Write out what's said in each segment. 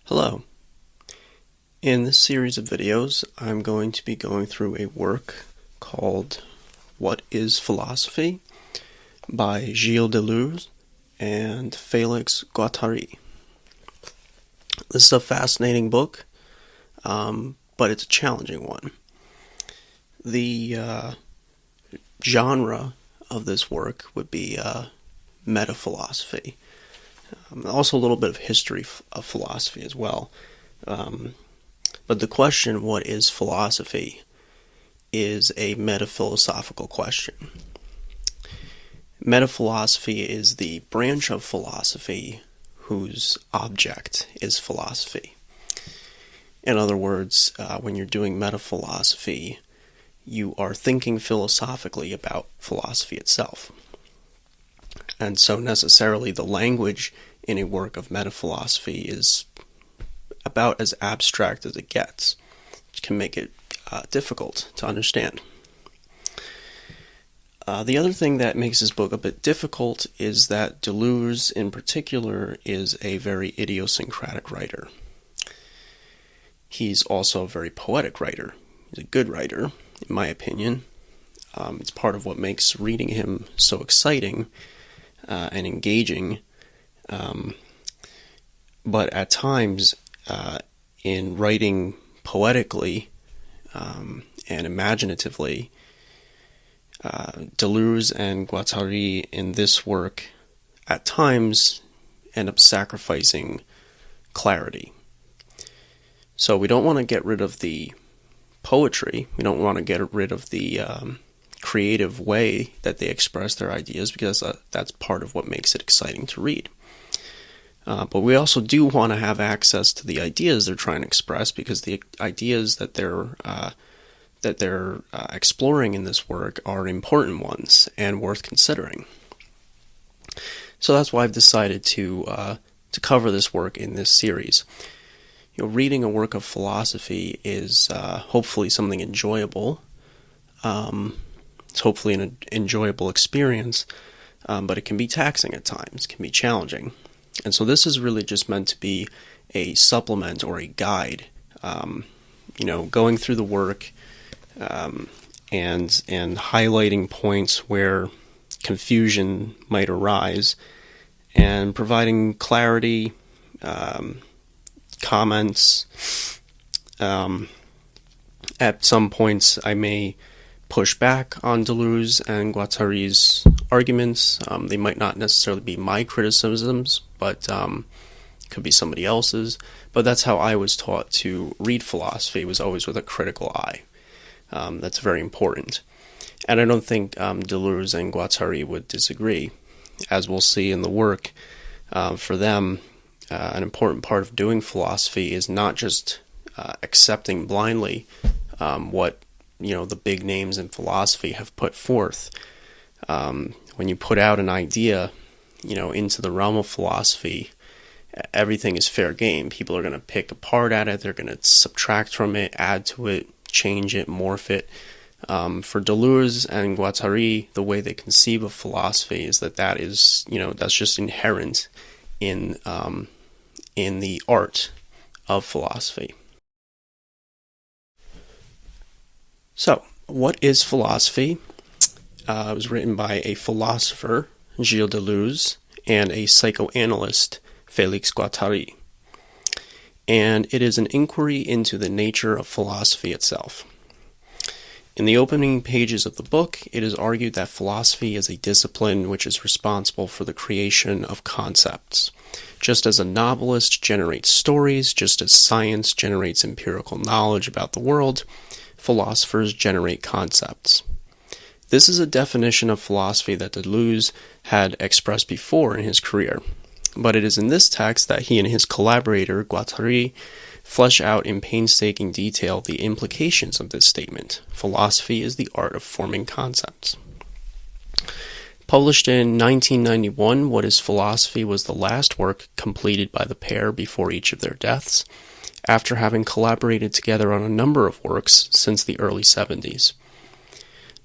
Hello. In this series of videos, I'm going to be going through a work called What is Philosophy by Gilles Deleuze and Félix Guattari. This is a fascinating book, but it's a challenging one. The genre of this work would be metaphilosophy. Also a little bit of history of philosophy as well. But the question, what is philosophy, is a metaphilosophical question. Metaphilosophy is the branch of philosophy whose object is philosophy. In other words, when you're doing metaphilosophy, you are thinking philosophically about philosophy itself. And so necessarily the language in a work of metaphilosophy is about as abstract as it gets, which can make it difficult to understand. The other thing that makes this book a bit difficult is that Deleuze in particular is a very idiosyncratic writer. He's also a very poetic writer. He's a good writer, in my opinion. It's part of what makes reading him so exciting and engaging. But at times, in writing poetically and imaginatively, Deleuze and Guattari in this work at times end up sacrificing clarity. So we don't want to get rid of the poetry, we don't want to get rid of the creative way that they express their ideas, because that's part of what makes it exciting to read. But we also do want to have access to the ideas they're trying to express, because the ideas that they're exploring in this work are important ones and worth considering. So that's why I've decided to cover this work in this series. Reading a work of philosophy is hopefully something enjoyable. It's hopefully an enjoyable experience, but it can be taxing at times, it can be challenging. And so this is really just meant to be a supplement or a guide, going through the work and highlighting points where confusion might arise and providing clarity, comments. At some points I may push back on Deleuze and Guattari's arguments. They might not necessarily be my criticisms, but could be somebody else's. But that's how I was taught to read philosophy, was always with a critical eye. That's very important. And I don't think Deleuze and Guattari would disagree. As we'll see in the work, for them, an important part of doing philosophy is not just accepting blindly what the big names in philosophy have put forth. When you put out an idea, into the realm of philosophy, everything is fair game. People are going to pick apart at it. They're going to subtract from it, add to it, change it, morph it. For Deleuze and Guattari, the way they conceive of philosophy is that is, that's just inherent in the art of philosophy. So, what is philosophy? It was written by a philosopher, Gilles Deleuze, and a psychoanalyst, Félix Guattari. And it is an inquiry into the nature of philosophy itself. In the opening pages of the book, it is argued that philosophy is a discipline which is responsible for the creation of concepts. Just as a novelist generates stories, just as science generates empirical knowledge about the world, philosophers generate concepts. This is a definition of philosophy that Deleuze had expressed before in his career, but it is in this text that he and his collaborator, Guattari, flesh out in painstaking detail the implications of this statement. Philosophy is the art of forming concepts. Published in 1991, What is Philosophy was the last work completed by the pair before each of their deaths, after having collaborated together on a number of works since the early 70s.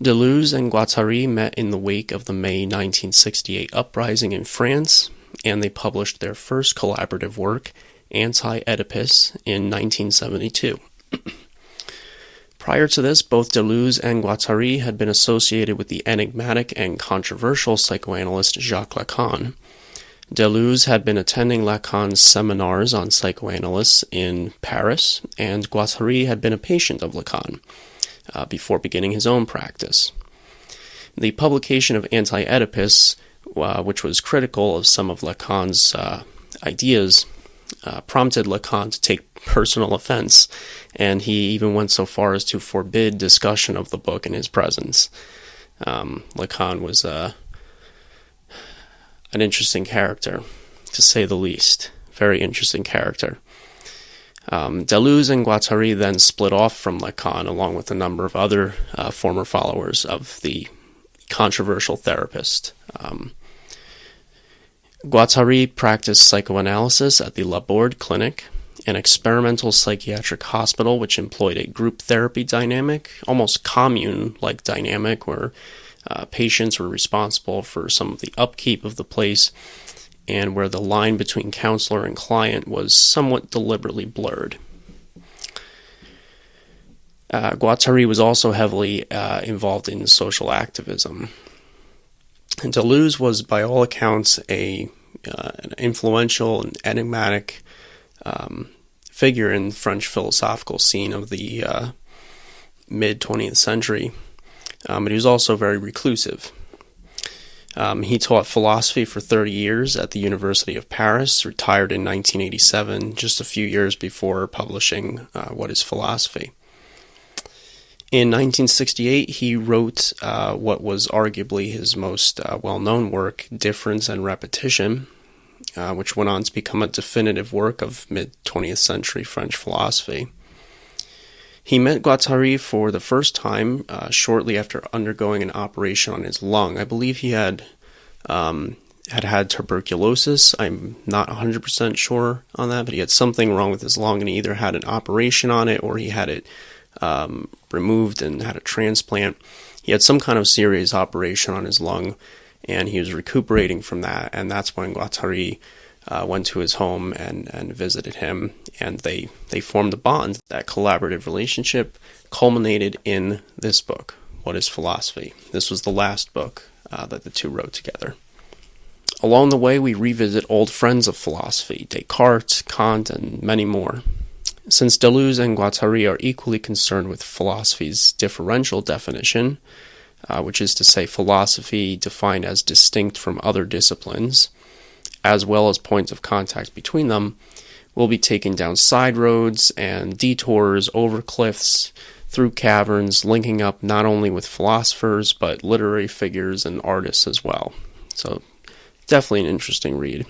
Deleuze and Guattari met in the wake of the May 1968 uprising in France, and they published their first collaborative work, Anti-Oedipus in 1972. Prior to this, both Deleuze and Guattari had been associated with the enigmatic and controversial psychoanalyst Jacques Lacan. Deleuze had been attending Lacan's seminars on psychoanalysis in Paris, and Guattari had been a patient of Lacan before beginning his own practice. The publication of Anti-Oedipus, which was critical of some of Lacan's ideas, prompted Lacan to take personal offense, and he even went so far as to forbid discussion of the book in his presence. Lacan was an interesting character, to say the least. Very interesting character. Deleuze and Guattari then split off from Lacan, along with a number of other former followers of the controversial therapist. Guattari practiced psychoanalysis at the Laborde Clinic, an experimental psychiatric hospital which employed a group therapy dynamic, almost commune-like dynamic, where patients were responsible for some of the upkeep of the place, and where the line between counselor and client was somewhat deliberately blurred. Guattari was also heavily involved in social activism. And Deleuze was, by all accounts, an influential and enigmatic figure in the French philosophical scene of the mid-20th century, but he was also very reclusive. He taught philosophy for 30 years at the University of Paris, retired in 1987, just a few years before publishing What is Philosophy? In 1968, he wrote what was arguably his most well-known work, Difference and Repetition, which went on to become a definitive work of mid-20th century French philosophy. He met Guattari for the first time shortly after undergoing an operation on his lung. I believe he had tuberculosis. I'm not 100% sure on that, but he had something wrong with his lung, and he either had an operation on it or he had it removed and had a transplant. He had some kind of serious operation on his lung, and he was recuperating from that, and that's when Guattari went to his home and visited him, and they formed a bond. That collaborative relationship culminated in this book, What is Philosophy? This was the last book that the two wrote together. Along the way, we revisit old friends of philosophy, Descartes, Kant, and many more. Since Deleuze and Guattari are equally concerned with philosophy's differential definition, which is to say philosophy defined as distinct from other disciplines, as well as points of contact between them, we'll be taking down side roads and detours over cliffs, through caverns, linking up not only with philosophers, but literary figures and artists as well. So, definitely an interesting read.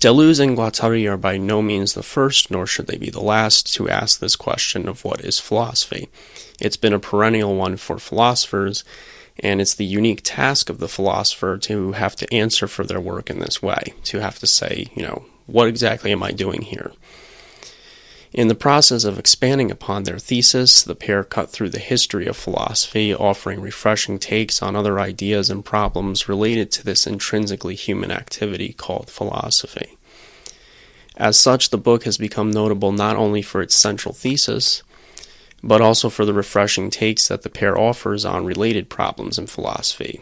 Deleuze and Guattari are by no means the first, nor should they be the last, to ask this question of what is philosophy. It's been a perennial one for philosophers, and it's the unique task of the philosopher to have to answer for their work in this way, to have to say, what exactly am I doing here? In the process of expanding upon their thesis, the pair cut through the history of philosophy, offering refreshing takes on other ideas and problems related to this intrinsically human activity called philosophy. As such, the book has become notable not only for its central thesis, but also for the refreshing takes that the pair offers on related problems in philosophy,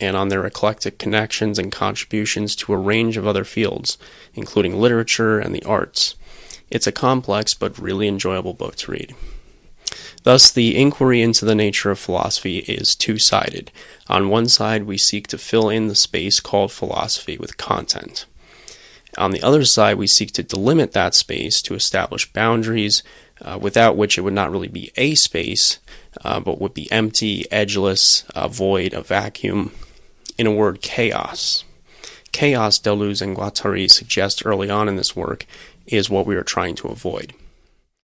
and on their eclectic connections and contributions to a range of other fields, including literature and the arts. It's a complex but really enjoyable book to read. Thus, the inquiry into the nature of philosophy is two-sided. On one side, we seek to fill in the space called philosophy with content. On the other side, we seek to delimit that space to establish boundaries, without which it would not really be a space, but would be empty, edgeless, a void, a vacuum. In a word, chaos. Chaos, Deleuze and Guattari suggest early on in this work, is what we are trying to avoid.